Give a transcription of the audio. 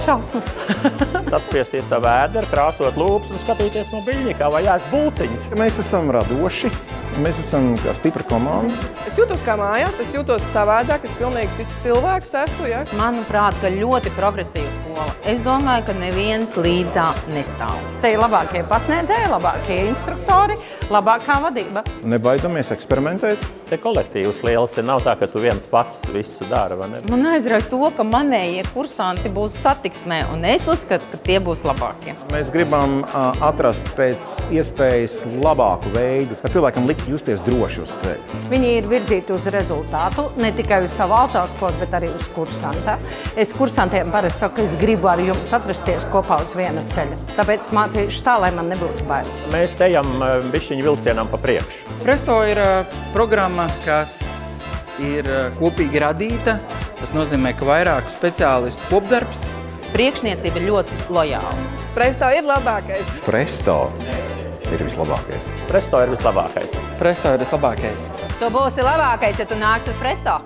Šausmas. Atspiesties tā vēdera, krāsot lūpas un skatīties no biļņikā vai ēst bulciņas. Mēs esam radoši, mēs esam kā stipra komanda. Es jūtos kā mājās, es jūtos savādāk, es pilnīgi cits cilvēks esmu, ja? Manuprāt, ka ļoti progresīva skola. Es domāju, ka neviens līdzā nestāv. Te ir labākie pasniedzēji, labākie instruktori, labākā vadība. Nebaidamies eksperimentēt. Te kolektīvs liels, te nav tā, ka tu viens pats visu dara, vai ne? Man aizrauj to, ka manējie kursanti būs satiksmē, un es uzskatu, ka tie būs labākie. Mēs gribam atrast pēc iespējas labāku veidu, lai cilvēkam likt justies droši uz ceļa. Viņi ir virzīti uz rezultātu, ne tikai uz savu autoskolu, bet arī uz kursanta. Es kursantiem parasti saku, ka es gribu ar jums atrasties kopā uz viena ceļa. Tāpēc mācīšu tā, lai man nebūtu bail. Mēs ejam bišķiņu vilcienam pa priekšu. Presto ir programma, kas ir kopīgi radīta. Tas nozīmē, ka vairāku speciālistu kopdarbs. Priekšniecība ir ļoti lojāla. Presto ir labākais. Presto ir vislabākais. Presto ir vislabākais. Presto ir vislabākais. Tu būsi labākais, ja tu nāks uz Presto.